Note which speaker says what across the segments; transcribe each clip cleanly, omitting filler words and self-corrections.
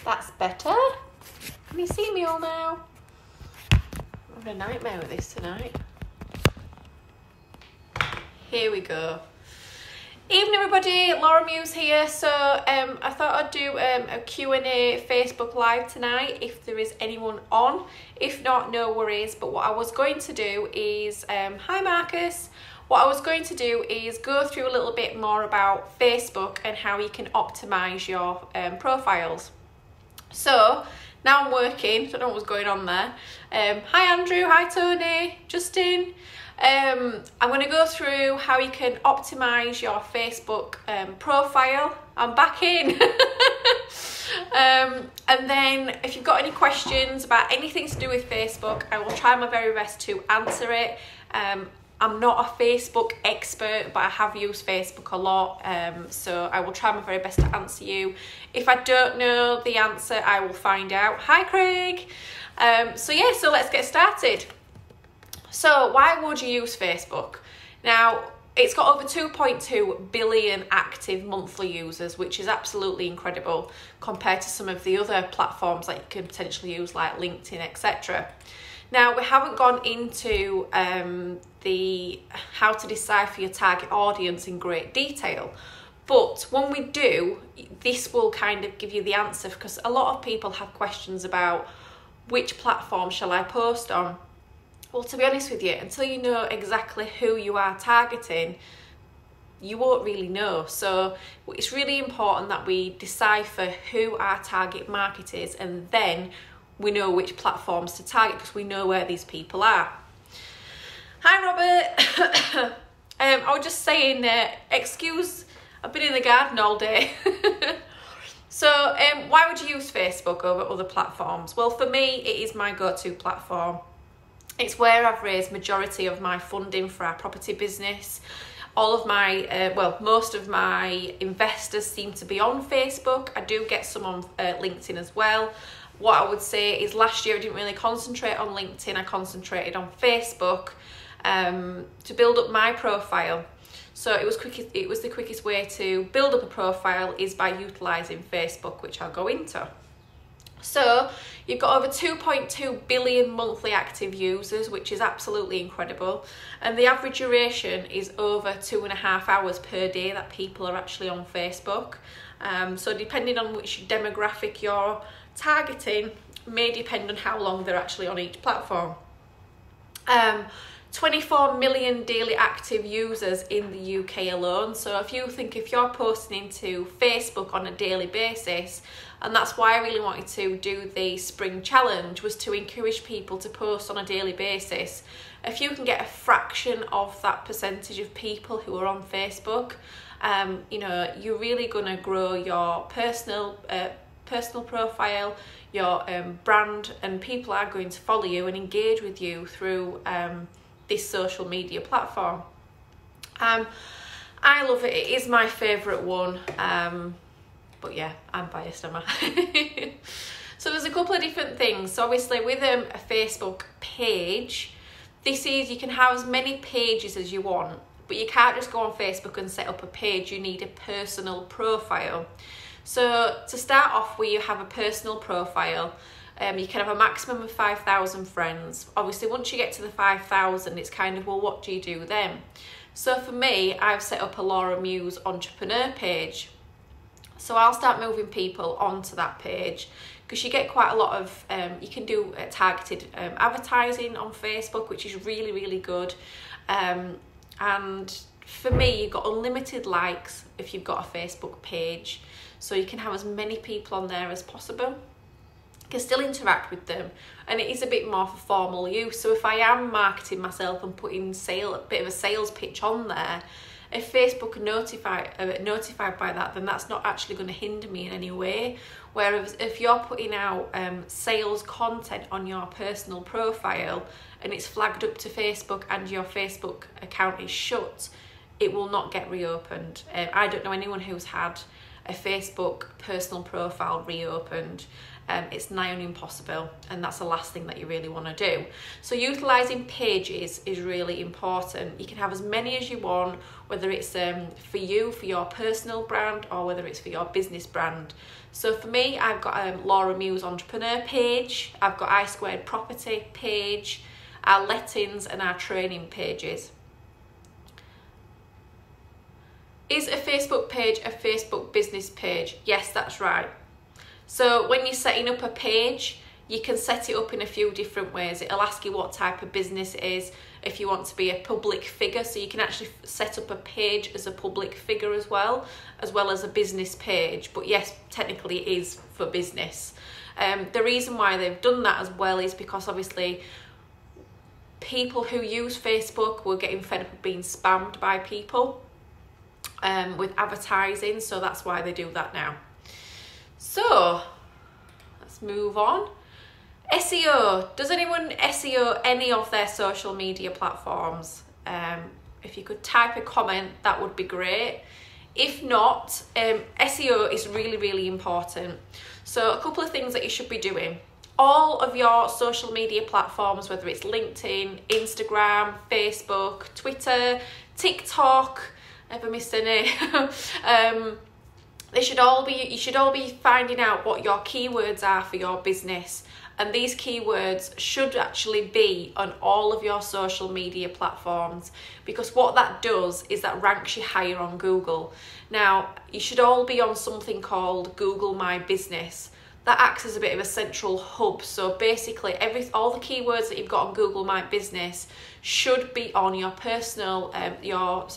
Speaker 1: That's better. Can you see me all now? I'm having a nightmare with this tonight. Here we go. Evening everybody, Laura Muse here. So I thought I'd do a Q&A Facebook Live tonight if there is anyone on. If not, no worries. But what I was going to do is, hi Marcus. What I was going to do is go through a little bit more about Facebook and how you can optimize your profiles. So now I'm working, don't know what was going on there. Hi Andrew, hi Tony, Justin. I'm going to go through how you can optimize your Facebook profile. I'm back in. And then if you've got any questions about anything to do with Facebook, I will try my very best to answer it. I'm not a Facebook expert, but I have used Facebook a lot, so I will try my very best to answer you. If I don't know the answer, I will find out. Hi Craig. So let's get started. So why would you use Facebook? Now, it's got over 2.2 billion active monthly users, which is absolutely incredible compared to some of the other platforms that you can potentially use like LinkedIn, etc. Now, we haven't gone into the how to decipher your target audience in great detail, but when we do, this will kind of give you the answer, because a lot of people have questions about which platform shall I post on. Well, to be honest with you, until you know exactly who you are targeting, you won't really know. So it's really important that we decipher who our target market is, and then we know which platforms to target because we know where these people are. Hi Robert. I was just saying, excuse, I've been in the garden all day. So why would you use Facebook over other platforms? Well, for me, it is my go-to platform. It's where I've raised majority of my funding for our property business. All of my, most of my investors seem to be on Facebook. I do get some on LinkedIn as well. What I would say is last year I didn't really concentrate on LinkedIn. I concentrated on Facebook to build up my profile. So it was the quickest way to build up a profile is by utilising Facebook, which I'll go into. So you've got over 2.2 billion monthly active users, which is absolutely incredible. And the average duration is over 2.5 hours per day that people are actually on Facebook. So depending on which demographic you're targeting may depend on how long they're actually on each platform. 24 million daily active users in the UK alone. So if you're posting into Facebook on a daily basis, and that's why I really wanted to do the spring challenge, was to encourage people to post on a daily basis. If you can get a fraction of that percentage of people who are on Facebook, you're really going to grow your personal profile, your brand, and people are going to follow you and engage with you through this social media platform. I love it. It is my favourite one. But yeah, I'm biased, am I? So there's a couple of different things. So obviously with a Facebook page, you can have as many pages as you want, but you can't just go on Facebook and set up a page. You need a personal profile. So to start off with, you have a personal profile. You can have a maximum of 5,000 friends. Obviously, once you get to the 5,000, it's kind of, well, what do you do then? So for me, I've set up a Laura Muse entrepreneur page. So I'll start moving people onto that page, because you get quite a lot of, you can do targeted advertising on Facebook, which is really, really good. And for me, you've got unlimited likes if you've got a Facebook page. So you can have as many people on there as possible. You can still interact with them, and it is a bit more for formal use. So if I am marketing myself and putting a bit of a sales pitch on there, if Facebook are notified by that, then that's not actually going to hinder me in any way. Whereas if you're putting out sales content on your personal profile and it's flagged up to Facebook and your Facebook account is shut, it will not get reopened. I don't know anyone who's had a Facebook personal profile reopened. It's nigh on impossible, and that's the last thing that you really want to do. So utilising pages is really important. You can have as many as you want, whether it's for you, for your personal brand, or whether it's for your business brand. So for me, I've got Laura Muse Entrepreneur page, I've got I2 Property page, our lettings and our training pages. Is a Facebook page a Facebook business page? Yes, that's right. So when you're setting up a page, you can set it up in a few different ways. It'll ask you what type of business it is, if you want to be a public figure. So you can actually set up a page as a public figure as well as a business page. But yes, technically it is for business. The reason why they've done that as well is because obviously people who use Facebook were getting fed up of being spammed by people with advertising. So that's why they do that now. So let's move on. SEO. Does anyone SEO any of their social media platforms? If you could type a comment, that would be great. If not, SEO is really, really important. So a couple of things that you should be doing. All of your social media platforms, whether it's LinkedIn, Instagram, Facebook, Twitter, TikTok, ever missed any? You should all be finding out what your keywords are for your business, and these keywords should actually be on all of your social media platforms, because what that does is that ranks you higher on Google. Now, you should all be on something called Google My Business. That acts as a bit of a central hub. So basically all the keywords that you've got on Google My Business should be on your personal, your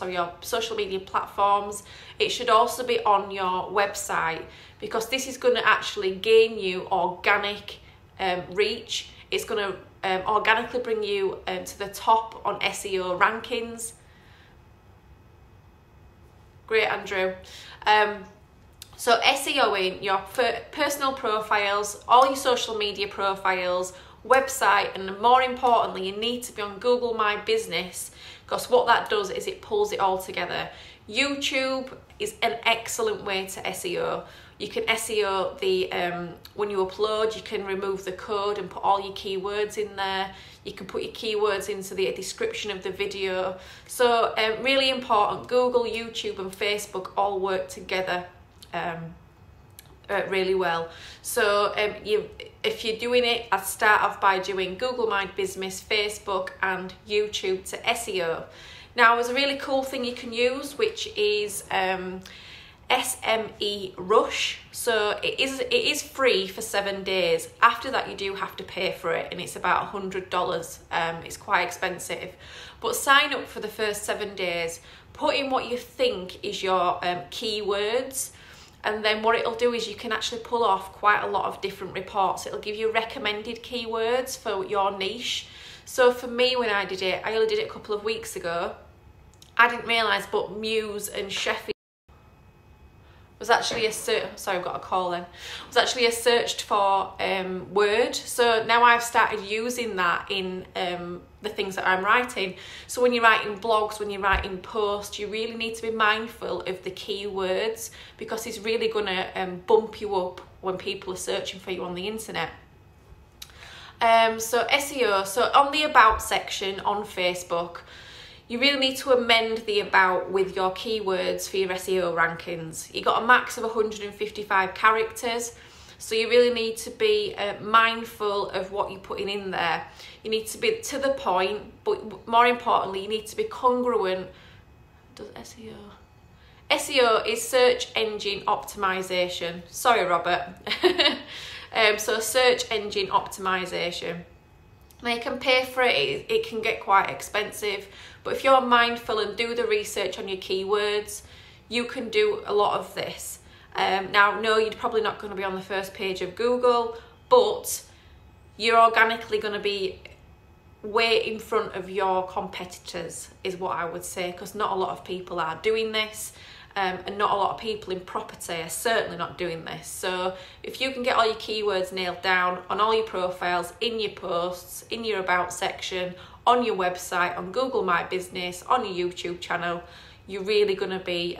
Speaker 1: social media platforms. It should also be on your website, because this is going to actually gain you organic reach. It's going to organically bring you to the top on SEO rankings. Great, Andrew. So SEOing your personal profiles, all your social media profiles, website, and more importantly, you need to be on Google My Business, because what that does is it pulls it all together. YouTube is an excellent way to SEO. You can SEO the when you upload, you can remove the code and put all your keywords in there. You can put your keywords into the description of the video. So really important, Google, YouTube and Facebook all work together really well. So if you're doing it, I'd start off by doing Google My Business, Facebook and YouTube to SEO. Now there's a really cool thing you can use, which is SEMRush. So it is free for 7 days. After that you do have to pay for it, and it's about $100. It's quite expensive, but sign up for the first 7 days, put in what you think is your keywords, and then what it'll do is you can actually pull off quite a lot of different reports. It'll give you recommended keywords for your niche. So for me, when I did it, I only did it a couple of weeks ago. I didn't realise, but Muse and Sheffield was actually sorry, I've got a call then. Was actually a searched for word. So now I've started using that in the things that I'm writing. So when you're writing blogs, when you're writing posts, you really need to be mindful of the keywords, because it's really going to bump you up when people are searching for you on the internet. So SEO, so on the About section on Facebook, you really need to amend the About with your keywords for your SEO rankings. You've got a max of 155 characters, so you really need to be mindful of what you're putting in there. You need to be to the point, but more importantly, you need to be congruent. Does SEO? SEO is search engine optimization. Sorry, Robert. So search engine optimization. Now you can pay for it, it can get quite expensive, but if you're mindful and do the research on your keywords, you can do a lot of this. Now, no, you're probably not going to be on the first page of Google, but you're organically going to be way in front of your competitors, is what I would say, because not a lot of people are doing this. And not a lot of people in property are certainly not doing this. So if you can get all your keywords nailed down on all your profiles, in your posts, in your About section, on your website, on Google My Business, on your YouTube channel, you're really going to be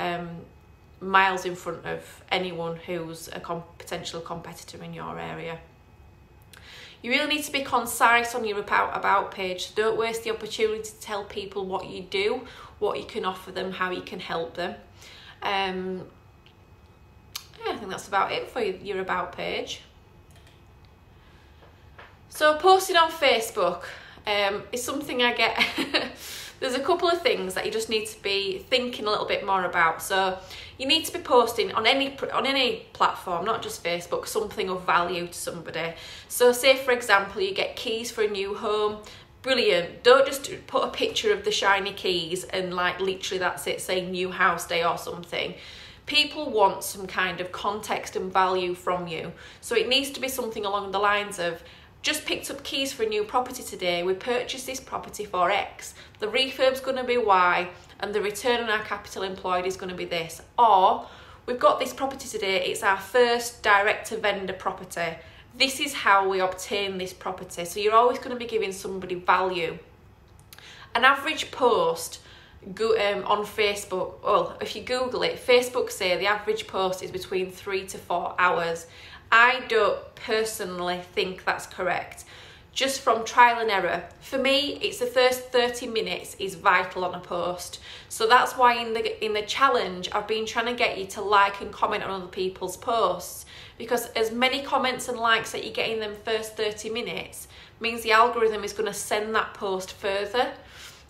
Speaker 1: miles in front of anyone who's a potential competitor in your area. You really need to be concise on your about page. Don't waste the opportunity to tell people what you do, what you can offer them, how you can help them. Yeah, I think that's about it for your about page. So posting on Facebook is something I get. There's a couple of things that you just need to be thinking a little bit more about. So you need to be posting on any platform, not just Facebook, something of value to somebody. So say, for example, you get keys for a new home. Brilliant. Don't just put a picture of the shiny keys and like literally that's it, say new house day or something. People want some kind of context and value from you. So it needs to be something along the lines of, just picked up keys for a new property today. We purchased this property for X. The refurb's going to be Y, and the return on our capital employed is going to be this. Or, we've got this property today. It's our first direct-to-vendor property. This is how we obtain this property. So you're always going to be giving somebody value. An average post on Facebook, well, if you Google it, Facebook say the average post is between 3 to 4 hours. I don't personally think that's correct. Just from trial and error. For me, it's the first 30 minutes is vital on a post. So that's why in the challenge, I've been trying to get you to like and comment on other people's posts. Because as many comments and likes that you get in them first 30 minutes means the algorithm is going to send that post further.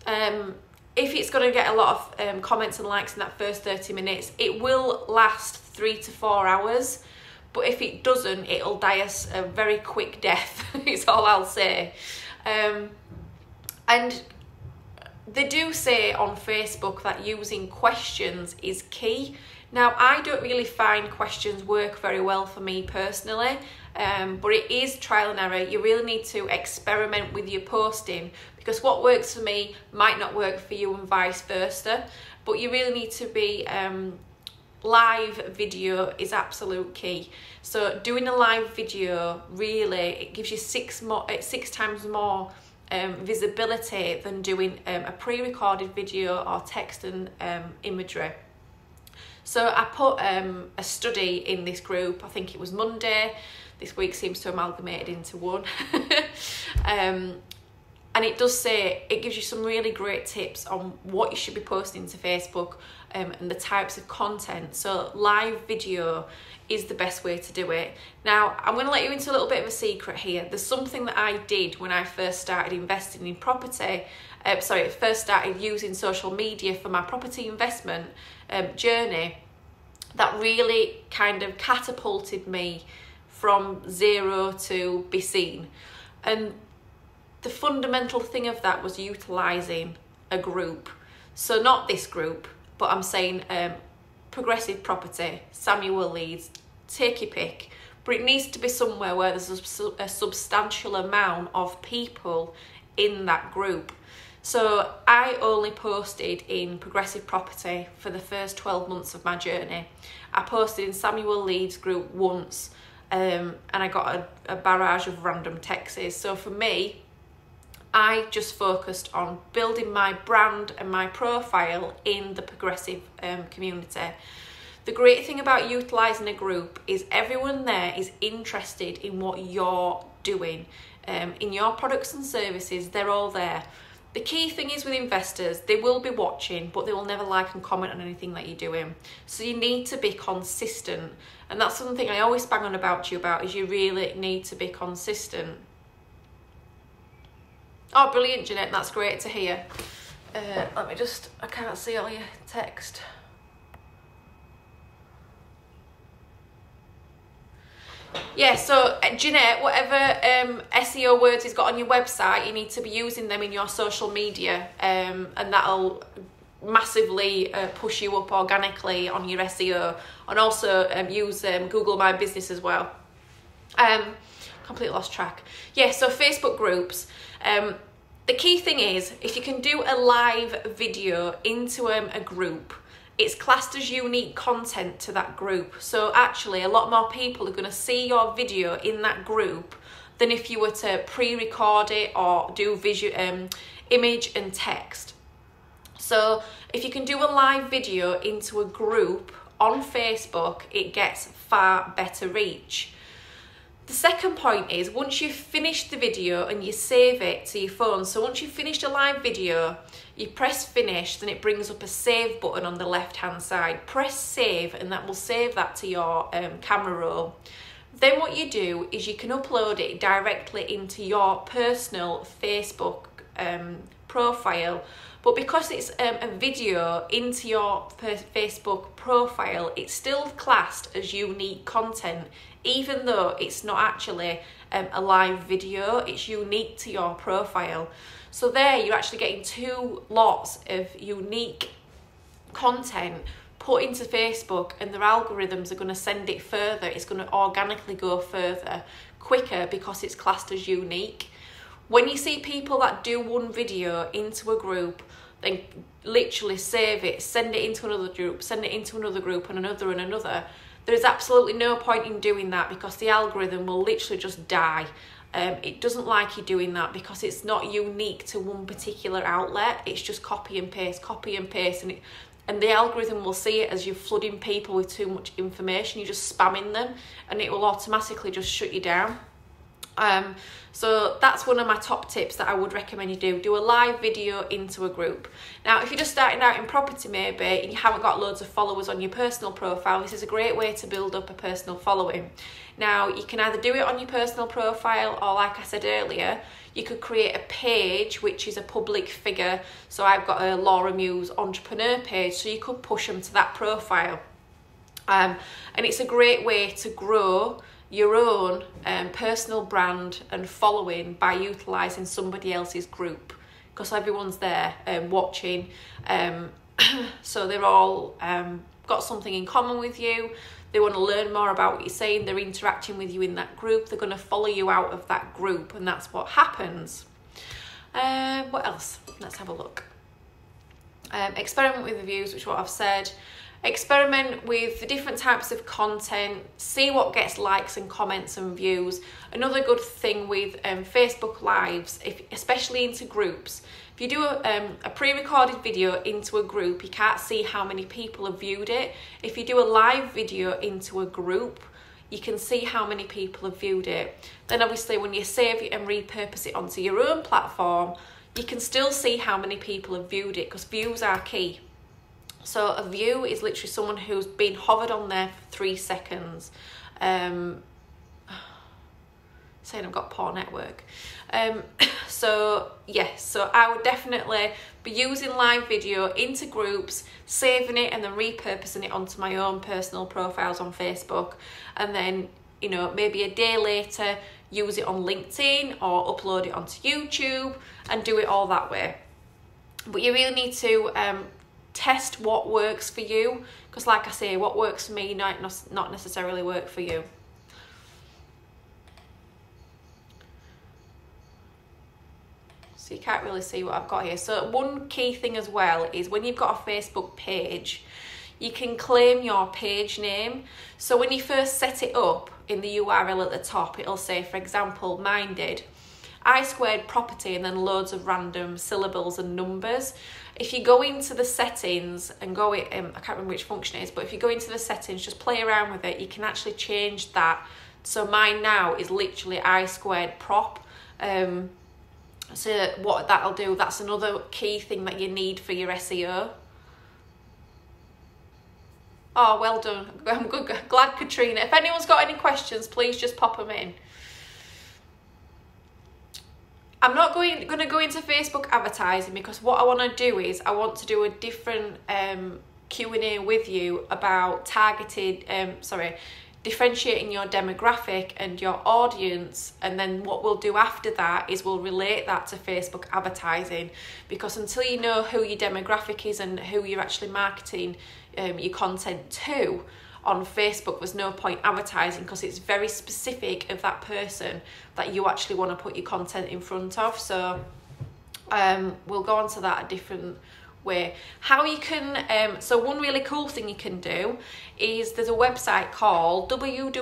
Speaker 1: If it's going to get a lot of comments and likes in that first 30 minutes, it will last 3 to 4 hours. But if it doesn't, it'll die a very quick death, is all I'll say. And they do say on Facebook that using questions is key. Now, I don't really find questions work very well for me personally, but it is trial and error. You really need to experiment with your posting, because what works for me might not work for you and vice versa. But you really need to be... live video is absolute key. So doing a live video, really, it gives you 6 times more visibility than doing a pre-recorded video or text and imagery. So I put a study in this group, I think it was Monday. This week seems to amalgamated into one. And it does say, it gives you some really great tips on what you should be posting to Facebook and the types of content. So live video is the best way to do it. Now, I'm going to let you into a little bit of a secret here. There's something that I did when I first started investing in property. First started using social media for my property investment journey, that really kind of catapulted me from zero to be seen. And the fundamental thing of that was utilising a group. So not this group, but I'm saying progressive property, Samuel Leeds, take your pick. But it needs to be somewhere where there's a substantial amount of people in that group. So I only posted in progressive property for the first 12 months of my journey. I posted in Samuel Leeds group once, and I got a barrage of random texts. So for me, I just focused on building my brand and my profile in the progressive community. The great thing about utilising a group is everyone there is interested in what you're doing. In your products and services, they're all there. The key thing is with investors, they will be watching, but they will never like and comment on anything that you're doing. So you need to be consistent. And that's something I always bang on about you about, is you really need to be consistent. Oh, brilliant, Jeanette, that's great to hear. Let me just, I can't see all your text. Yeah, so Jeanette, whatever SEO words he's got on your website, you need to be using them in your social media, and that'll massively push you up organically on your SEO. And also use Google My Business as well. Completely lost track. Yeah, so Facebook groups. The key thing is, if you can do a live video into a group, it's classed as unique content to that group. So actually, a lot more people are going to see your video in that group than if you were to pre-record it or do visual, image and text. So if you can do a live video into a group on Facebook, it gets far better reach. The second point is, once you've finished the video and you save it to your phone, so once you've finished a live video, you press finish, then it brings up a save button on the left hand side. Press save and that will save that to your camera roll. Then what you do is you can upload it directly into your personal Facebook profile. But because it's a video into your Facebook profile, it's still classed as unique content, even though it's not actually a live video. It's unique to your profile. So there you're actually getting two lots of unique content put into Facebook, and their algorithms are going to send it further. It's going to organically go further quicker because it's classed as unique. When you see people that do one video into a group, then literally save it, send it into another group, send it into another group, and another, there is absolutely no point in doing that, because the algorithm will literally just die. It doesn't like you doing that because it's not unique to one particular outlet. It's just copy and paste, and the algorithm will see it as you're flooding people with too much information. You're just spamming them, and it will automatically just shut you down. So that's one of my top tips that I would recommend you do. Do a live video into a group. Now, if you're just starting out in property maybe and you haven't got loads of followers on your personal profile, this is a great way to build up a personal following. Now, you can either do it on your personal profile, or like I said earlier, you could create a page which is a public figure. So I've got a Laura Muse entrepreneur page, so you could push them to that profile. And it's a great way to grow your own personal brand and following by utilising somebody else's group, because everyone's there watching, so they're all got something in common with you. They want to learn more about what you're saying. They're interacting with you in that group. They're going to follow you out of that group, and that's what happens. What else? Let's have a look. Experiment with reviews, which is what I've said. Experiment with the different types of content, see what gets likes and comments and views. Another good thing with Facebook Lives, especially into groups, if you do a pre-recorded video into a group, you can't see how many people have viewed it. If you do a live video into a group, you can see how many people have viewed it. Then obviously when you save it and repurpose it onto your own platform, you can still see how many people have viewed it, because views are key. So a view is literally someone who's been hovered on there for 3 seconds. Saying I've got poor network. So yes, so I would definitely be using live video into groups, saving it and then repurposing it onto my own personal profiles on Facebook. And then, you know, maybe a day later, use it on LinkedIn or upload it onto YouTube and do it all that way. But you really need to test what works for you, because like I say, what works for me might not necessarily work for you. So you can't really see what I've got here. So one key thing as well is when you've got a Facebook page, you can claim your page name. So when you first set it up, in the URL at the top, it'll say, for example, mine did, I² property, and then loads of random syllables and numbers. If you go into the settings and go, I can't remember which function it is, but if you go into the settings, just play around with it, you can actually change that. So mine now is literally I² prop. So what that'll do, that's another key thing that you need for your SEO. Oh, well done. I'm good. Glad, Katrina. If anyone's got any questions, please just pop them in. I'm not going to go into Facebook advertising, because what I want to do is I want to do a different Q&A with you about differentiating your demographic and your audience. And then what we'll do after that is we'll relate that to Facebook advertising, because until you know who your demographic is and who you're actually marketing your content to on Facebook, there's no point advertising, because it's very specific of that person that you actually want to put your content in front of. So we'll go on to that a different way. How you can, so one really cool thing you can do is there's a website called www.AdSpy,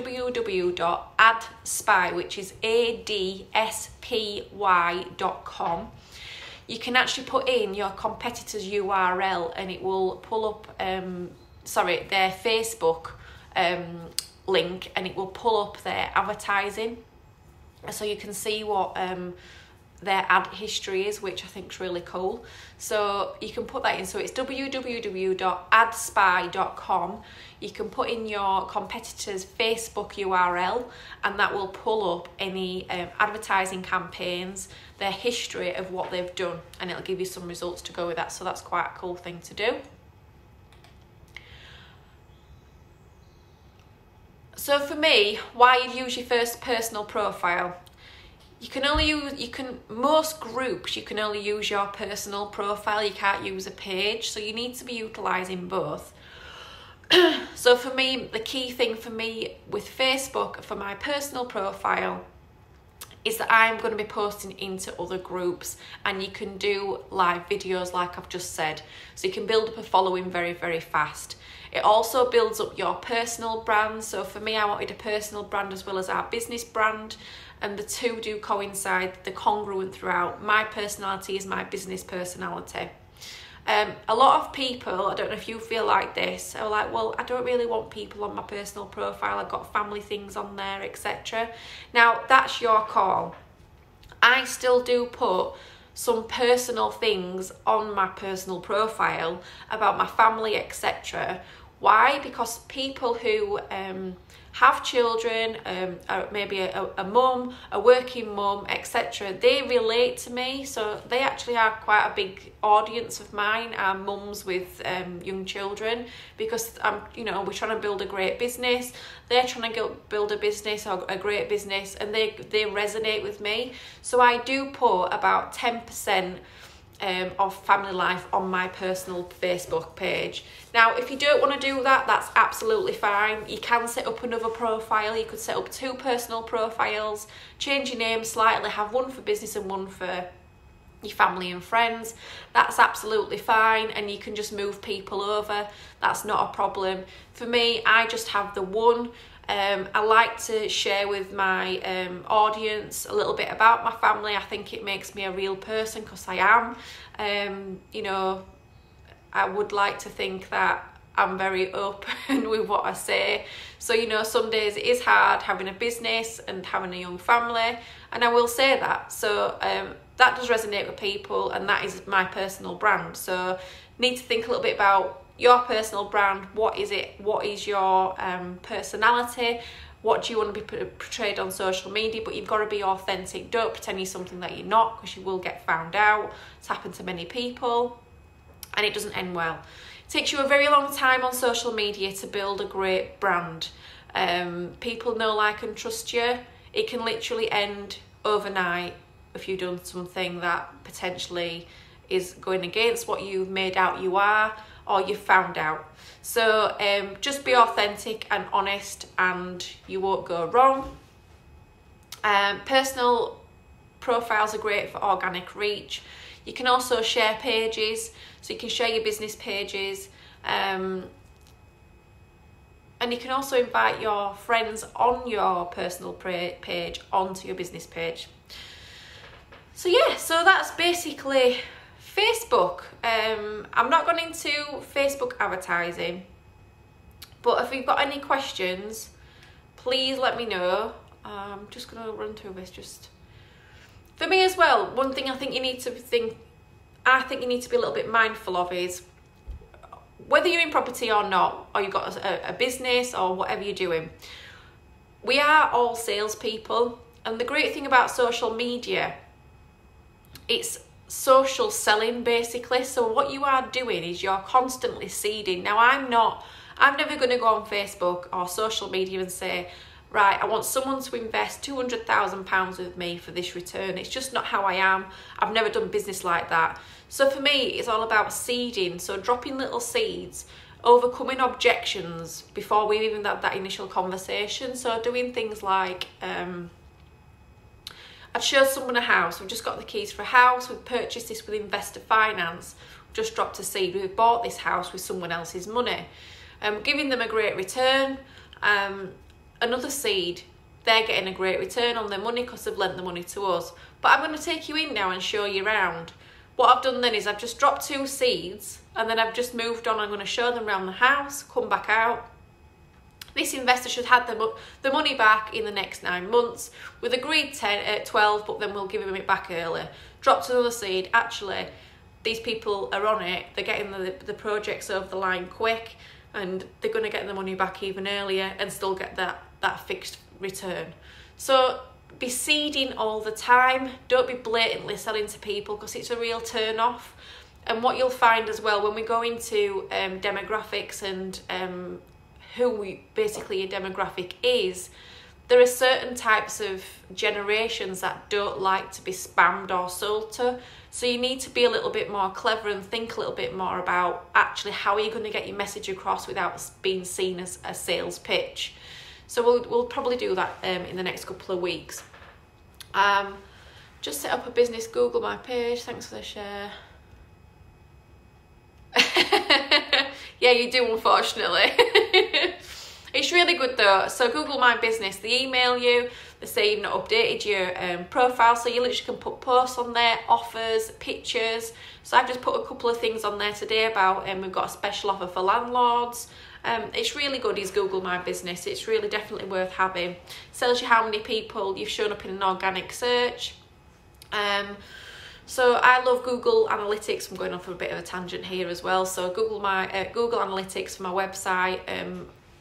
Speaker 1: which is ADSPY.com. You can actually put in your competitor's URL and it will pull up their Facebook link, and it will pull up their advertising, so you can see what their ad history is, which I think is really cool. So you can put that in. So it's www.adspy.com. You can put in your competitor's Facebook URL, and that will pull up any advertising campaigns, their history of what they've done, and it'll give you some results to go with that. So that's quite a cool thing to do. So for me, why you'd use your first personal profile? Most groups, you can only use your personal profile. You can't use a page, so you need to be utilising both. So for me, the key thing for me with Facebook for my personal profile is that I'm going to be posting into other groups, and you can do live videos like I've just said. So you can build up a following very, very fast. It also builds up your personal brand. So for me, I wanted a personal brand as well as our business brand, and the two do coincide. They're congruent throughout. My personality is my business personality. A lot of people, I don't know if you feel like this, are like, well, I don't really want people on my personal profile. I've got family things on there, etc. Now, that's your call. I still do put some personal things on my personal profile about my family, etc. Why? Because people who have children, maybe a mum, a working mum, etc., they relate to me. So they actually are quite a big audience of mine, are mums with young children, because we're trying to build a great business. They're trying to build a business, or a great business, and they resonate with me. So I do put about 10% of family life on my personal Facebook page. Now, if you don't want to do that, that's absolutely fine. You can set up another profile. You could set up 2 personal profiles, change your name slightly, have one for business and one for your family and friends. That's absolutely fine, and you can just move people over. That's not a problem. For me, I just have the one. I like to share with my audience a little bit about my family. I think it makes me a real person, because I am. I would like to think that I'm very open with what I say. So, some days it is hard having a business and having a young family, and I will say that. So that does resonate with people, and that is my personal brand. So need to think a little bit about your personal brand. What is it? What is your personality? What do you want to be portrayed on social media? But you've got to be authentic. Don't pretend you're something that you're not, because you will get found out. It's happened to many people, and it doesn't end well. It takes you a very long time on social media to build a great brand. People know, like, and trust you. It can literally end overnight if you've done something that potentially is going against what you've made out you are, or you've found out. So just be authentic and honest, and you won't go wrong. Personal profiles are great for organic reach. You can also share pages, so you can share your business pages, and you can also invite your friends on your personal page onto your business page. So yeah, so that's basically Facebook. I'm not going into Facebook advertising, but if you've got any questions, please let me know. I'm just going to run through this. Just for me as well, one thing I think you need to be a little bit mindful of is whether you're in property or not, or you've got a business or whatever you're doing. We are all salespeople, and the great thing about social media, it's social selling basically. So what you are doing is you're constantly seeding. Now, I'm never going to go on Facebook or social media and say, right, I want someone to invest £200,000 with me for this return. It's just not how I am. I've never done business like that. So for me, it's all about seeding. So dropping little seeds, overcoming objections before we even had that initial conversation. So doing things like, I'd show someone a house. We've just got the keys for a house. We've purchased this with investor finance. We've just dropped a seed. We've bought this house with someone else's money. Giving them a great return. Another seed, they're getting a great return on their money because they've lent the money to us. But I'm going to take you in now and show you around. what I've done then is I've just dropped 2 seeds and then I've just moved on. I'm going to show them around the house, come back out. This investor should have the money back in the next 9 months. We've agreed 12, but then we'll give him it back early. Dropped another seed. Actually, these people are on it. They're getting the projects over the line quick, and they're going to get the money back even earlier and still get that fixed return. So be seeding all the time. Don't be blatantly selling to people, because it's a real turn off. And what you'll find as well, when we go into demographics and who basically your demographic is, there are certain types of generations that don't like to be spammed or sold to. So you need to be a little bit more clever and think a little bit more about actually how are you going to get your message across without being seen as a sales pitch. So we'll probably do that in the next couple of weeks. Just set up a business Google My Page. Thanks for the share. Yeah, you do, unfortunately. It's really good though. So Google My Business, they email you, they say you've not updated your profile, so you literally can put posts on there, offers, pictures. So I've just put a couple of things on there today about we've got a special offer for landlords. It's really good, is Google My Business. It's really definitely worth having. Tells you how many people you've shown up in an organic search. So I love Google Analytics. I'm going off a bit of a tangent here as well. So Google Analytics for my website.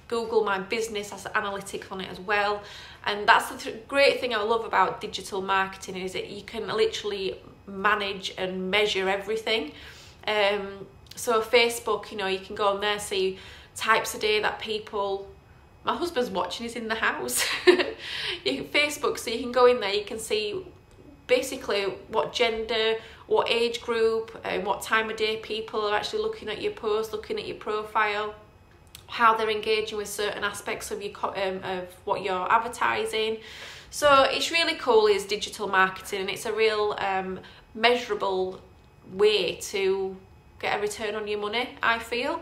Speaker 1: Google My Business has analytics on it as well. And that's the great thing I love about digital marketing, is that you can literally manage and measure everything. So Facebook, you know, you can go on there, see types a day that people, my husband's watching, he's in the house. Facebook, so you can go in there, you can see basically what gender, what age group, and what time of day people are actually looking at your post, looking at your profile, how they're engaging with certain aspects of your of what you're advertising. So it's really cool, is digital marketing, and it's a real measurable way to get a return on your money, I feel.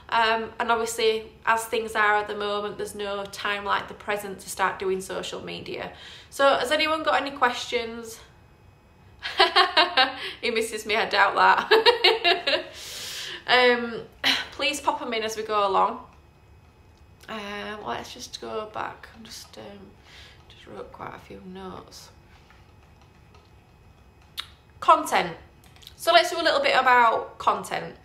Speaker 1: And obviously, as things are at the moment, there's no time like the present to start doing social media. So has anyone got any questions? He misses me, I doubt that. Please pop them in as we go along. Let's just go back. I'm just wrote quite a few notes. Content. So let's do a little bit about content.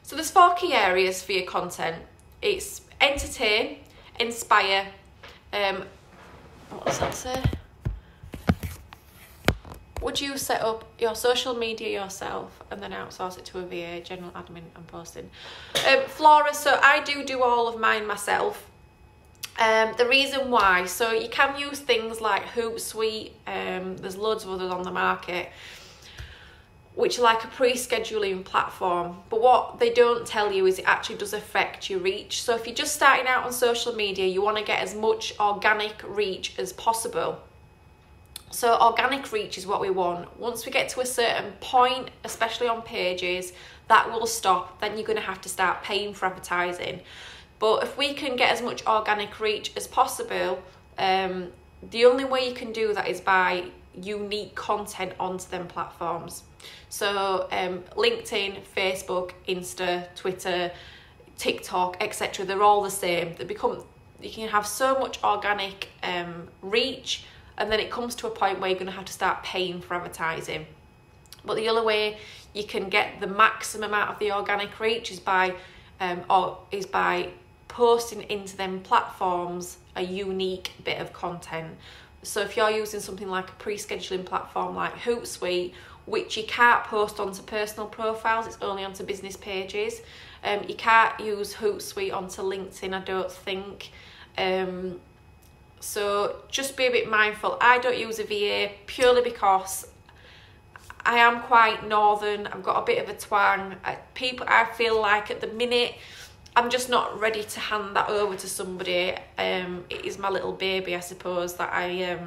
Speaker 1: So there's 4 key areas for your content. It's entertain, inspire, what does that say? Would you set up your social media yourself and then outsource it to a VA, general admin and posting? Flora, so I do all of mine myself. The reason why, so you can use things like Hootsuite, there's loads of others on the market, which are like a pre-scheduling platform. But what they don't tell you is it actually does affect your reach. So if you're just starting out on social media, you want to get as much organic reach as possible. So organic reach is what we want. Once we get to a certain point, especially on pages, that will stop. Then you're going to have to start paying for advertising. But if we can get as much organic reach as possible, the only way you can do that is by unique content onto them platforms. So LinkedIn, Facebook, Insta, Twitter, TikTok, etc. They're all the same. You can have so much organic reach, and then it comes to a point where you're going to have to start paying for advertising. But the other way you can get the maximum amount of the organic reach is by posting into them platforms a unique bit of content. So if you're using something like a pre-scheduling platform like Hootsuite, which you can't post onto personal profiles, it's only onto business pages. You can't use Hootsuite onto LinkedIn, I don't think. So just be a bit mindful. I don't use a VA purely because I am quite northern. I've got a bit of a twang. I feel like at the minute, I'm just not ready to hand that over to somebody. It is my little baby, I suppose, that I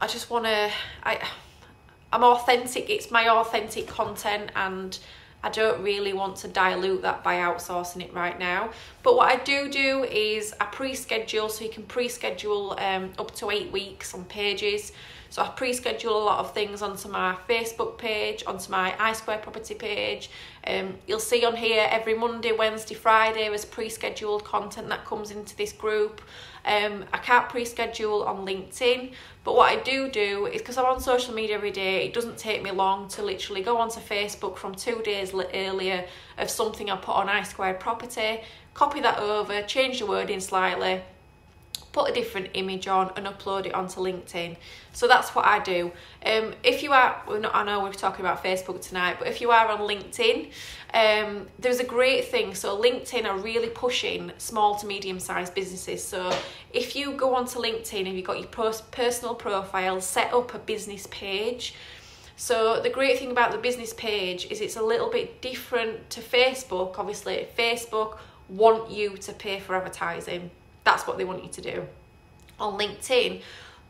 Speaker 1: just want to, I'm authentic. It's my authentic content, and I don't really want to dilute that by outsourcing it right now. But what I do is I pre-schedule, so you can pre-schedule up to 8 weeks on pages. So I pre-schedule a lot of things onto my Facebook page, onto my AdSpy property page. You'll see on here every Monday, Wednesday, Friday there's pre-scheduled content that comes into this group. I can't pre-schedule on LinkedIn, but what I do is, because I'm on social media every day, it doesn't take me long to literally go onto Facebook from 2 days earlier of something I put on I2 property, copy that over, change the wording slightly, put a different image on and upload it onto LinkedIn. So that's what I do. If you are, I know we're talking about Facebook tonight, but if you are on LinkedIn, there's a great thing. So LinkedIn are really pushing small to medium sized businesses. So if you go onto LinkedIn and you've got your personal profile, set up a business page. So the great thing about the business page is it's a little bit different to Facebook. Obviously, Facebook want you to pay for advertising. That's what they want you to do. On LinkedIn,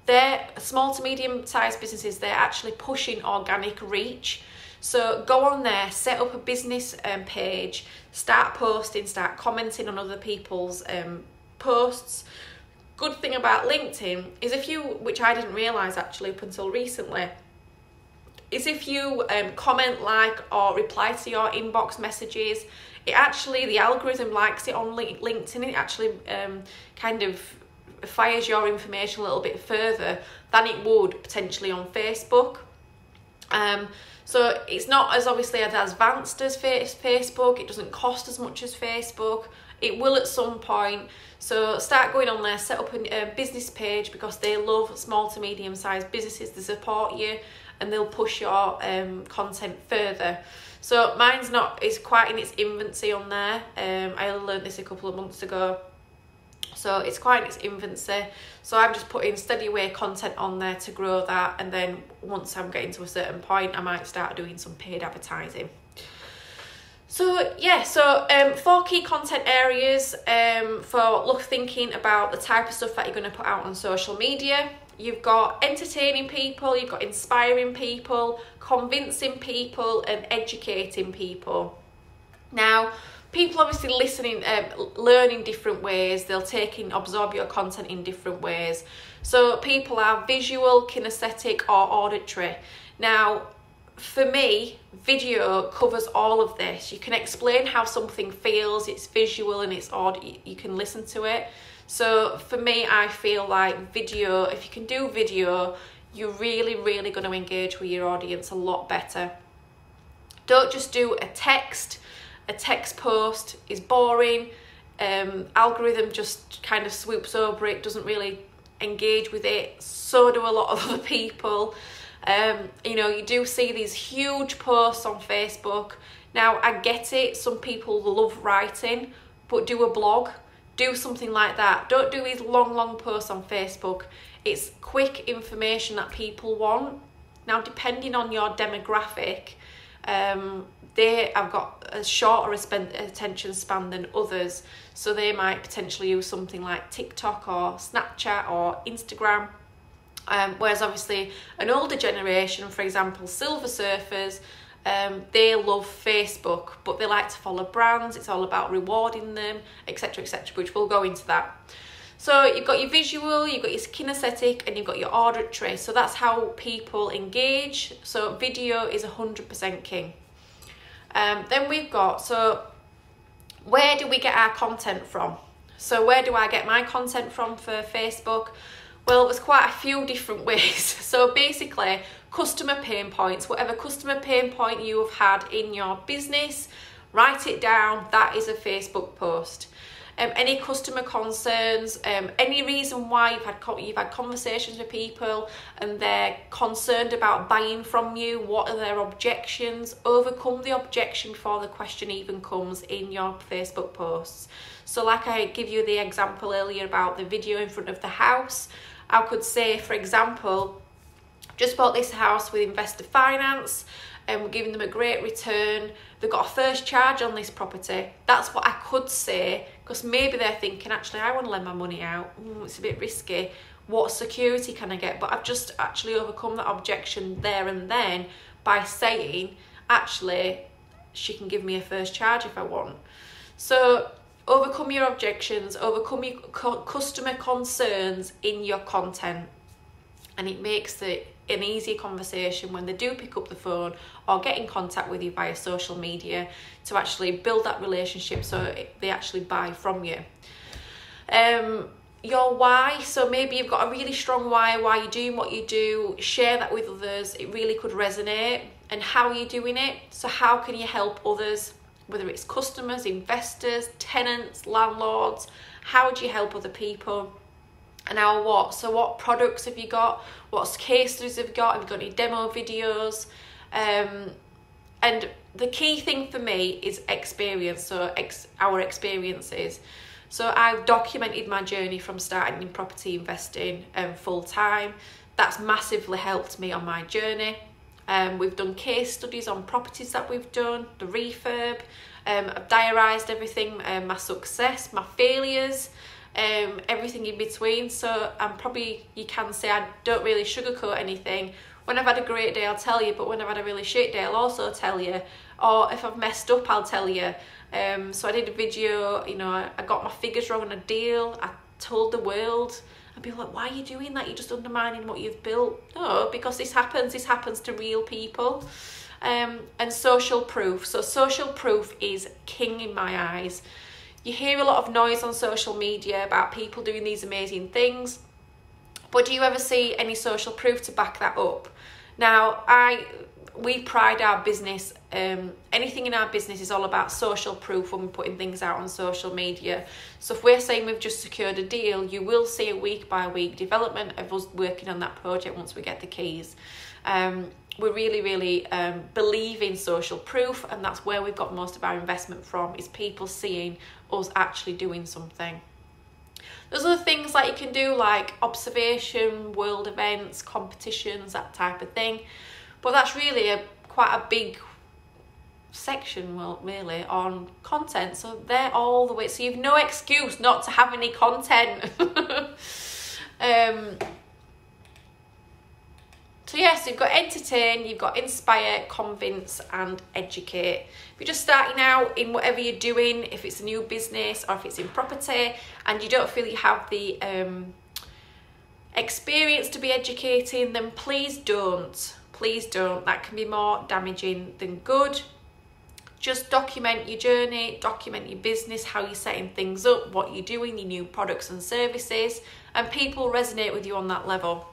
Speaker 1: they're small to medium sized businesses, they're actually pushing organic reach. So go on there, set up a business page, start posting, start commenting on other people's posts. Good thing about LinkedIn is if you, which I didn't realise actually up until recently, is if you comment, like, or reply to your inbox messages, it actually, the algorithm likes it on LinkedIn. It actually kind of fires your information a little bit further than it would potentially on Facebook. So it's not as obviously as advanced as Facebook. It doesn't cost as much as Facebook. It will at some point. So start going on there, set up a business page, because they love small to medium sized businesses. They support you and they'll push your content further. So mine's it's quite in its infancy on there. I learned this a couple of months ago. So it's quite in its infancy. So I'm just putting steady away content on there to grow that. And then once I'm getting to a certain point, I might start doing some paid advertising. So yeah, 4 key content areas for thinking about the type of stuff that you're going to put out on social media. You've got entertaining people, you've got inspiring people, convincing people, and educating people. Now, people obviously listening, learn in different ways. They'll absorb your content in different ways. So people are visual, kinesthetic, or auditory. Now, for me, video covers all of this. You can explain how something feels, it's visual and it's audio, you can listen to it. So for me, I feel like video, if you can do video, you're really, really going to engage with your audience a lot better. Don't just do a text. A text post is boring. Algorithm just kind of swoops over it, doesn't really engage with it. So do a lot of other people. You know, you do see these huge posts on Facebook. Now, I get it. Some people love writing, but do a blog. Do something like that. Don't do these long posts on Facebook. It's quick information that people want. Now, depending on your demographic, they have got a shorter attention span than others. So they might potentially use something like TikTok or Snapchat or Instagram. Whereas obviously an older generation, for example, silver surfers, they love Facebook, but they like to follow brands. It's all about rewarding them, etc., etc., which we'll go into that. So you've got your visual, you've got your kinesthetic, and you've got your auditory. So that's how people engage. So video is 100% king. Then we've got, so where do we get our content from? So where do I get my content from for Facebook? Well, there's quite a few different ways. So basically, customer pain points, whatever customer pain point you have had in your business, write it down. That is a Facebook post. Any customer concerns, any reason why you've had conversations with people and they're concerned about buying from you, what are their objections? Overcome the objection before the question even comes in your Facebook posts. So like I give you the example earlier about the video in front of the house, I could say, for example, just bought this house with investor finance and we're giving them a great return. They've got a first charge on this property. That's what I could say, because maybe they're thinking, actually, I want to lend my money out. It's a bit risky. What security can I get? But I've just actually overcome that objection there and then by saying, actually, she can give me a first charge if I want. So overcome your objections, overcome your customer concerns in your content, and it makes it an easier conversation when they do pick up the phone or get in contact with you via social media, to actually build that relationship so they actually buy from you. Your why, so maybe you've got a really strong why you're doing what you do. Share that with others. It really could resonate. And how are you doing it? So how can you help others, whether it's customers, investors, tenants, landlords? How do you help other people? And our what? So what products have you got? What case studies have you got? Have you got any demo videos? And the key thing for me is experience, so our experiences. So I've documented my journey from starting in property investing full time. That's massively helped me on my journey. We've done case studies on properties that we've done, the refurb. I've diarised everything, my success, my failures, everything in between. So I'm probably, you can say I don't really sugarcoat anything. When I've had a great day, I'll tell you, but when I've had a really shit day, I'll also tell you. Or if I've messed up, I'll tell you. So I did a video, you know, I got my figures wrong on a deal. I told the world. And people are like, why are you doing that? You're just undermining what you've built. No, because this happens to real people. And social proof. So social proof is king in my eyes. You hear a lot of noise on social media about people doing these amazing things, but do you ever see any social proof to back that up? Now, we pride our business, anything in our business is all about social proof when we're putting things out on social media. So if we're saying we've just secured a deal, you will see a week by week development of us working on that project once we get the keys. We really believe in social proof, and that's where we've got most of our investment from, is people seeing us actually doing something. There's other things like you can do, like observation, world events, competitions, that type of thing. But that's really quite a big section, well, really, on content. So they're all the way. So you've no excuse not to have any content. So yes, you've got entertain, you've got inspire, convince, and educate. If you're just starting out in whatever you're doing, if it's a new business or if it's in property, and you don't feel you have the experience to be educating, then please don't. Please don't. That can be more damaging than good. Just document your journey, document your business, how you're setting things up, what you're doing, your new products and services, and people resonate with you on that level.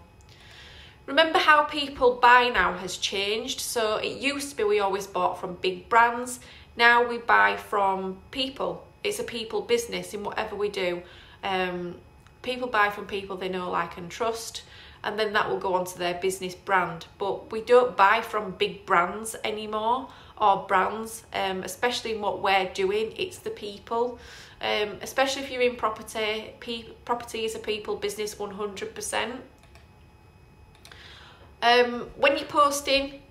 Speaker 1: Remember how people buy now has changed. So it used to be we always bought from big brands. Now we buy from people. It's a people business in whatever we do. People buy from people they know, like, and trust, and then that will go onto their business brand. But we don't buy from big brands anymore, or brands, especially in what we're doing. It's the people, especially if you're in property. Property is a people business 100%. When you're posting,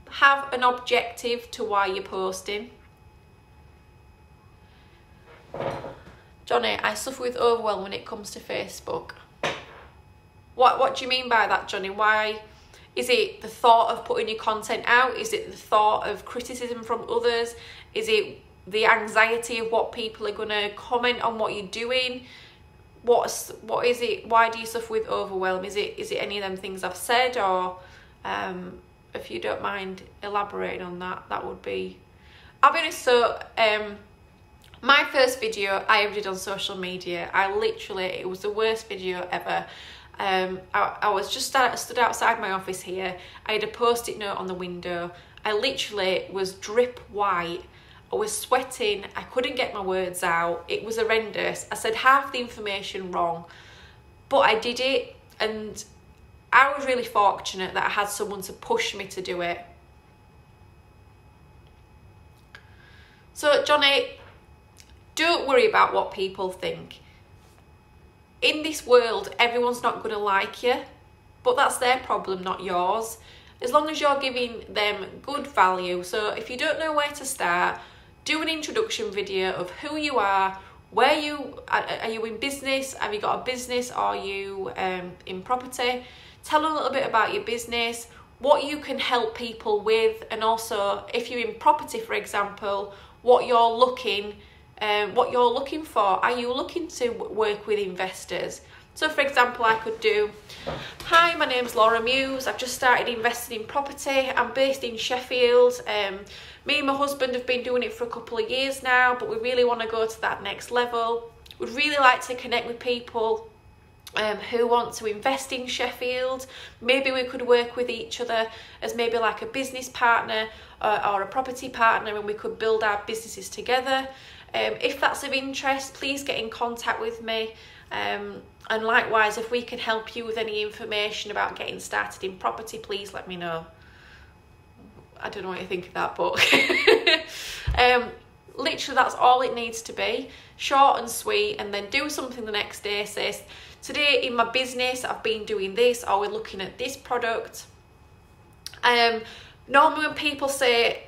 Speaker 1: have an objective to why you're posting. Johnny, I suffer with overwhelm when it comes to Facebook. What do you mean by that, Johnny? Why? Is it the thought of putting your content out? Is it the thought of criticism from others? Is it the anxiety of what people are going to comment on what you're doing? What is it? Why do you suffer with overwhelm? Is it any of them things I've said? Or if you don't mind elaborating on that, that would be... I'll be honest, so my first video I ever did on social media, it was the worst video ever. I was just stood outside my office here. I had a post-it note on the window. I literally was drip white. I was sweating. I couldn't get my words out. It was horrendous. I said half the information wrong, but I did it, and I was really fortunate that I had someone to push me to do it. So Johnny, don't worry about what people think. In this world, everyone's not going to like you, but that's their problem, not yours. As long as you're giving them good value. So if you don't know where to start, do an introduction video of who you are, where are you in business, have you got a business, are you in property? Tell a little bit about your business, what you can help people with, and also if you're in property, for example, what you're looking for. Are you looking to work with investors? So for example, I could do, hi, my name's Laura Muse, I've just started investing in property, I'm based in Sheffield, me and my husband have been doing it for a couple of years now, but we really want to go to that next level. We'd really like to connect with people who want to invest in Sheffield. Maybe we could work with each other as maybe like a business partner or a property partner, and we could build our businesses together. If that's of interest, please get in contact with me. And likewise, if we can help you with any information about getting started in property, please let me know. I don't know what you think of that, but literally that's all it needs to be. Short and sweet, and then do something the next day. Say, today in my business I've been doing this, or we're looking at this product. Normally when people say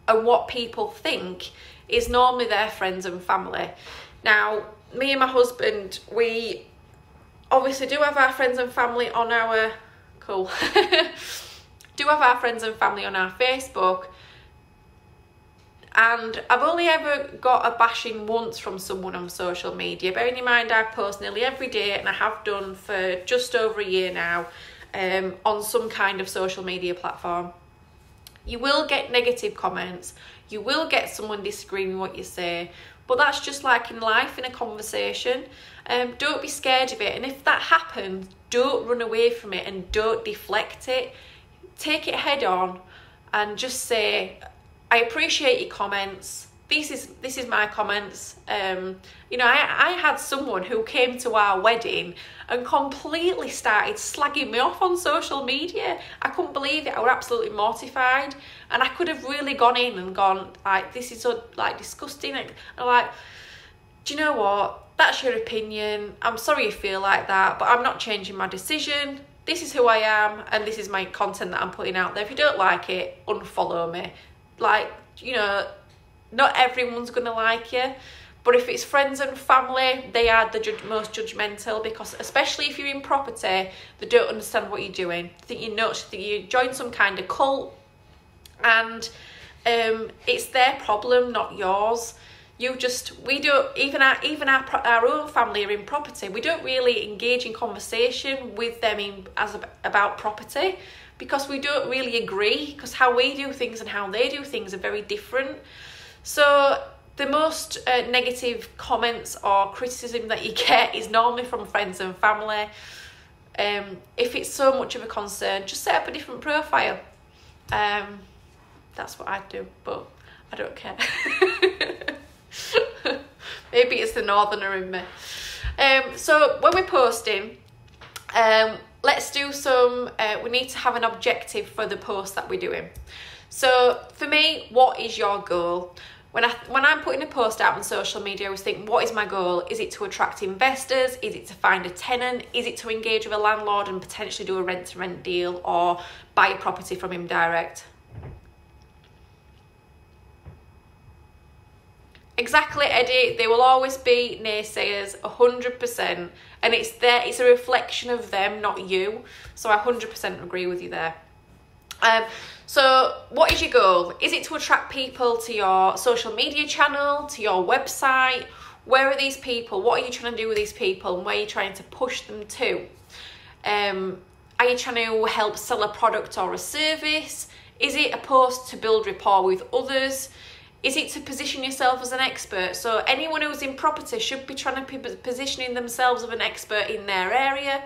Speaker 1: and what people think is normally their friends and family. Now, me and my husband, we obviously do have our friends and family on our do have our friends and family on our Facebook, and I've only ever got a bashing once from someone on social media. Bearing in mind I post nearly every day, and I have done for just over a year now, on some kind of social media platform. You will get negative comments, you will get someone disagreeing with what you say, but that's just like in life, in a conversation. Don't be scared of it, and if that happens, don't run away from it and don't deflect it. Take it head on and just say, I appreciate your comments. This is my comments. You know, I had someone who came to our wedding and completely started slagging me off on social media. I couldn't believe it. I was absolutely mortified, and I could have really gone in and gone like, this is so like disgusting. And I'm like, do you know what? That's your opinion. I'm sorry you feel like that, but I'm not changing my decision. This is who I am, and this is my content that I'm putting out there. If you don't like it, unfollow me. Like, you know, not everyone's gonna like you, but if it's friends and family, they are the most judgmental, because especially if you're in property, they don't understand what you're doing. I think you join some kind of cult, and it's their problem, not yours. We don't, even our own family are in property. We don't really engage in conversation with them about property, because we don't really agree, because how we do things and how they do things are very different. So the most negative comments or criticism that you get is normally from friends and family. If it's so much of a concern, just set up a different profile. That's what I'd do, but I don't care. Maybe it's the northerner in me. So when we're posting, let's do some, we need to have an objective for the post that we're doing. So for me, what is your goal? When I'm putting a post out on social media, I always think, what is my goal? Is it to attract investors? Is it to find a tenant? Is it to engage with a landlord and potentially do a rent-to-rent deal, or buy a property from him direct? Exactly, Eddie. There will always be naysayers, 100%, and it's a reflection of them, not you. So I 100% agree with you there. So what is your goal? Is it to attract people to your social media channel, to your website? Where are these people? What are you trying to do with these people, and where are you trying to push them to? Are you trying to help sell a product or a service? Is it a post to build rapport with others? Is it to position yourself as an expert? So anyone who's in property should be trying to be positioning themselves as an expert in their area.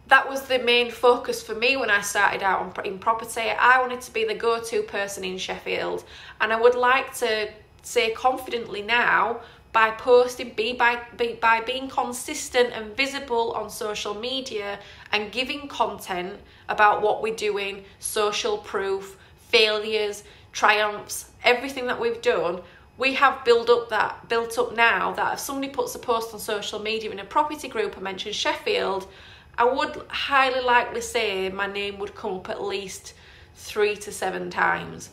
Speaker 1: That was the main focus for me when I started out in property. I wanted to be the go-to person in Sheffield, and I would like to say confidently now, by posting, by being consistent and visible on social media and giving content about what we're doing, social proof, failures, triumphs, everything that we've done, we have built up now that if somebody puts a post on social media in a property group and mentions Sheffield, I would highly likely say my name would come up at least 3 to 7 times.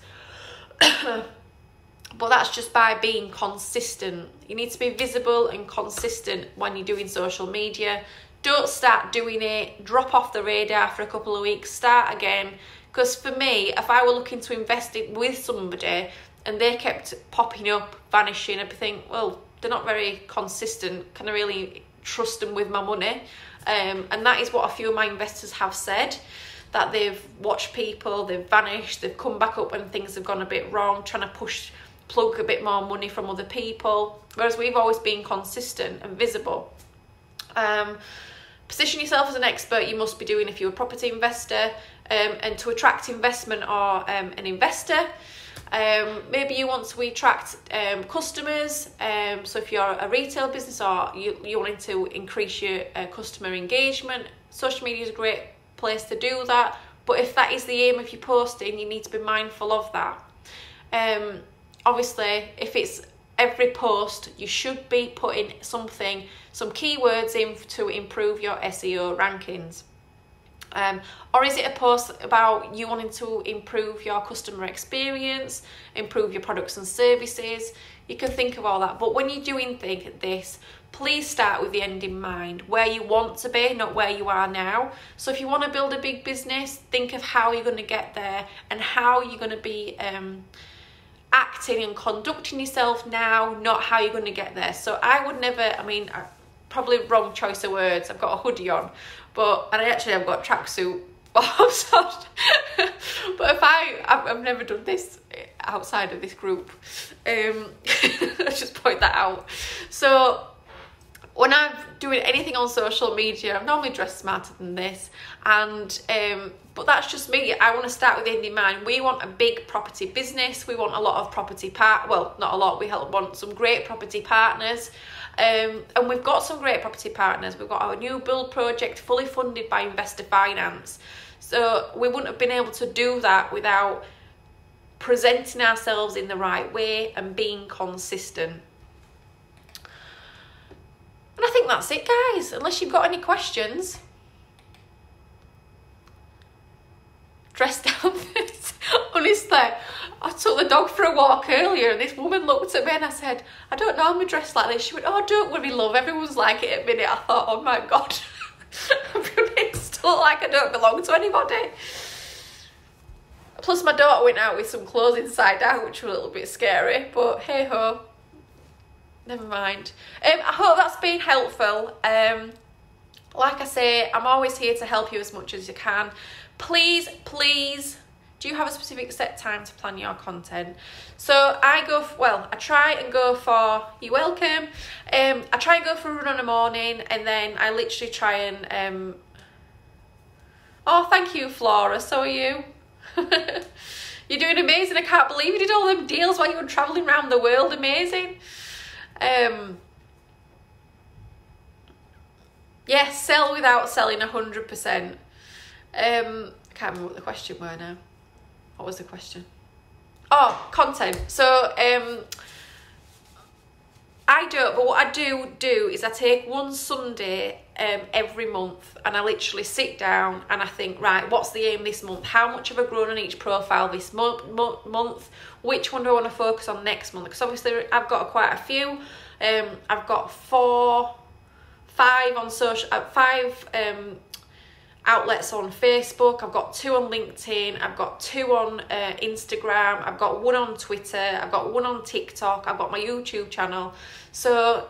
Speaker 1: But that's just by being consistent. You need to be visible and consistent when you're doing social media. Don't start doing it, drop off the radar for a couple of weeks, start again. Because for me, if I were looking to invest with somebody and they kept popping up, vanishing, I'd think, well, they're not very consistent. Can I really trust them with my money? And that is what a few of my investors have said, that they've watched people, they've vanished, they've come back up when things have gone a bit wrong, trying to plug a bit more money from other people, whereas we've always been consistent and visible. Position yourself as an expert, you must be doing if you're a property investor, and to attract investment or an investor. Maybe you want to attract customers, so if you're a retail business or you're wanting to increase your customer engagement, social media is a great place to do that. But if that is the aim of your posting, you need to be mindful of that. Obviously, if it's every post, you should be putting some keywords in to improve your SEO rankings. Or is it a post about you wanting to improve your customer experience, improve your products and services? You can think of all that. But when you're doing this, please start with the end in mind, where you want to be, not where you are now. So if you want to build a big business, think of how you're going to get there and how you're going to be acting and conducting yourself now, not how you're going to get there. So I would never, probably wrong choice of words, I've got a hoodie on, and I've got a tracksuit. But if I've never done this outside of this group, let's just point that out. So when I'm doing anything on social media, I'm normally dressed smarter than this, but that's just me. I want to start with the end in mind. We want a big property business. We want a lot of property well, not a lot. We want some great property partners. And we've got some great property partners. We've got our new build project fully funded by investor finance. So we wouldn't have been able to do that without presenting ourselves in the right way and being consistent. And I think that's it, guys. Unless you've got any questions. Dressed down this. Honestly, I took the dog for a walk earlier and this woman looked at me and I said, I don't normally dress like this. She went, oh, don't worry, love. Everyone's like it at a minute. I thought, oh my God. I'm running still like I don't belong to anybody. Plus my daughter went out with some clothes inside out, which were a little bit scary, but hey ho. Never mind. I hope that's been helpful. Like I say, I'm always here to help you as much as you can. Please, do you have a specific set time to plan your content? So I try and go for, you're welcome. I try and go for a run in the morning, and then I literally try and, oh, thank you, Flora, so are you. You're doing amazing. I can't believe you did all them deals while you were travelling around the world. Amazing. Yeah, sell without selling 100%. I can't remember what the question were now. What was the question? Oh, content. So I don't, but what I do is I take one Sunday every month and I literally sit down and I think, right, what's the aim this month? How much have I grown on each profile this month? Which one do I want to focus on next month? Because obviously I've got quite a few. I've got five outlets on Facebook, I've got 2 on LinkedIn, I've got 2 on Instagram, I've got 1 on Twitter, I've got 1 on TikTok, I've got my YouTube channel. So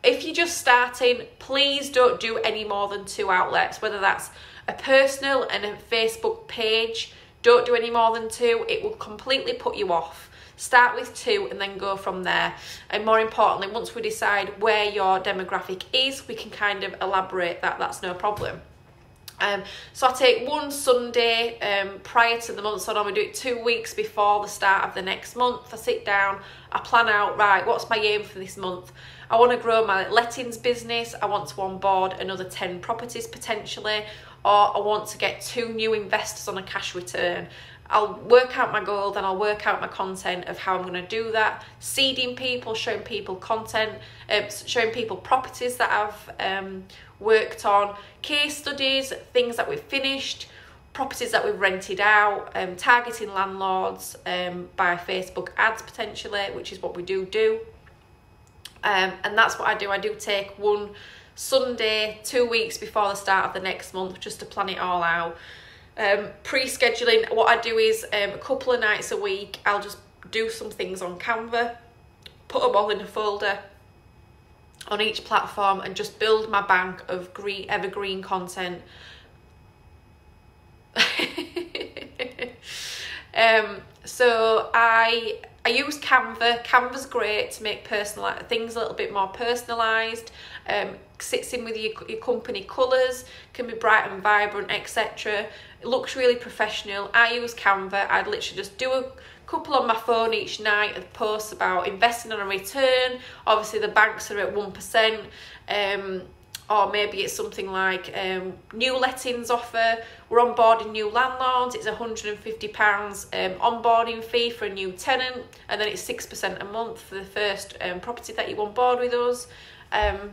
Speaker 1: if you're just starting, please don't do any more than 2 outlets, whether that's a personal and a Facebook page. Don't do any more than 2. It will completely put you off. Start with 2 and then go from there. And more importantly, once we decide where your demographic is, we can kind of elaborate that. That's no problem. So I take one Sunday prior to the month, so I normally do it 2 weeks before the start of the next month. I sit down, I plan out, right, what's my aim for this month? I want to grow my lettings business, I want to onboard another 10 properties potentially, or I want to get 2 new investors on a cash return. I'll work out my goal, then I'll work out my content of how I'm going to do that. Seeding people, showing people content, showing people properties that I've worked on, case studies, things that we've finished, properties that we've rented out, targeting landlords by Facebook ads potentially, which is what we do. And that's what I do. I do take one Sunday 2 weeks before the start of the next month just to plan it all out. Pre-scheduling, what I do is a couple of nights a week I'll just do some things on Canva, put them all in a folder, on each platform and just build my bank of evergreen content. So I use Canva. Canva's great to make things a little bit more personalised. Sits in with your company colours, can be bright and vibrant, etc. It looks really professional. I use Canva. I'd literally just do a couple on my phone each night of posts about investing on a return. Obviously the banks are at 1%. Or maybe it's something like new lettings offer, we're onboarding new landlords, it's £150 onboarding fee for a new tenant, and then it's 6% a month for the first property that you onboard with us. And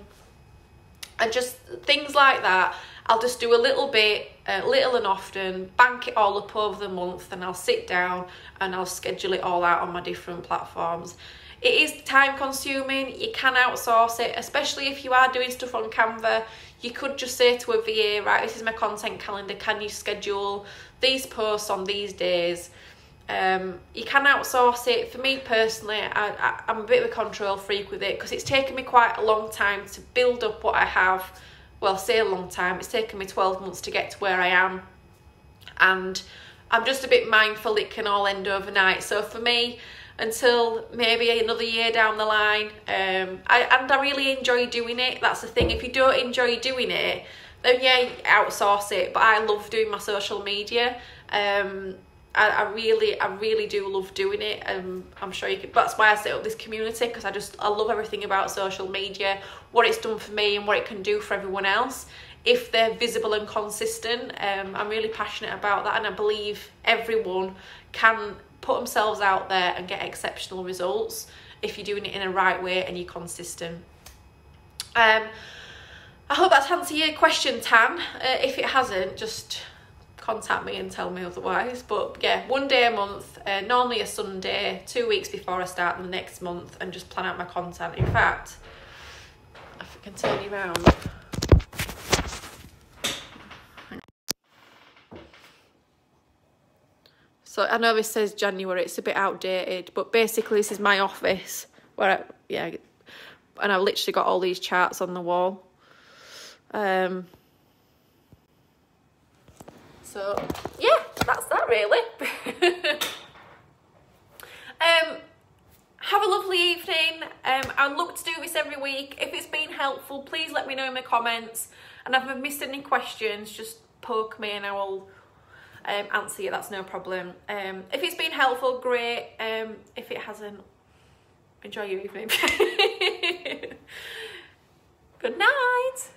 Speaker 1: just things like that. I'll just do a little bit, little and often, bank it all up over the month, and I'll sit down and I'll schedule it all out on my different platforms. It is time consuming. You can outsource it, especially if you are doing stuff on Canva. You could just say to a VA, right, this is my content calendar, can you schedule these posts on these days? You can outsource it. For me personally, I'm a bit of a control freak with it, because it's taken me quite a long time to build up what I have. Well, say a long time, it's taken me 12 months to get to where I am, and I'm just a bit mindful it can all end overnight. So for me, until maybe another year down the line, I really enjoy doing it. That's the thing. If you don't enjoy doing it, then yeah, outsource it. But I love doing my social media. I really do love doing it. I'm sure you could. That's why I set up this community, because I love everything about social media, what it's done for me and what it can do for everyone else if they're visible and consistent. I'm really passionate about that, and I believe everyone can put themselves out there and get exceptional results if you're doing it in a right way and you're consistent. I hope that's answered your question, Tan. If it hasn't, just contact me and tell me otherwise. But yeah, 1 day a month, normally a Sunday, 2 weeks before I start the next month, and just plan out my content. In fact, if I can turn you around. So I know this says January, it's a bit outdated, but basically this is my office where and I've literally got all these charts on the wall. So yeah, that's that really. Have a lovely evening. I'd look to do this every week. If it's been helpful, please let me know in the comments. And if I've missed any questions, just poke me and I will answer you. That's no problem. If it's been helpful, great. If it hasn't, enjoy your evening. Good night.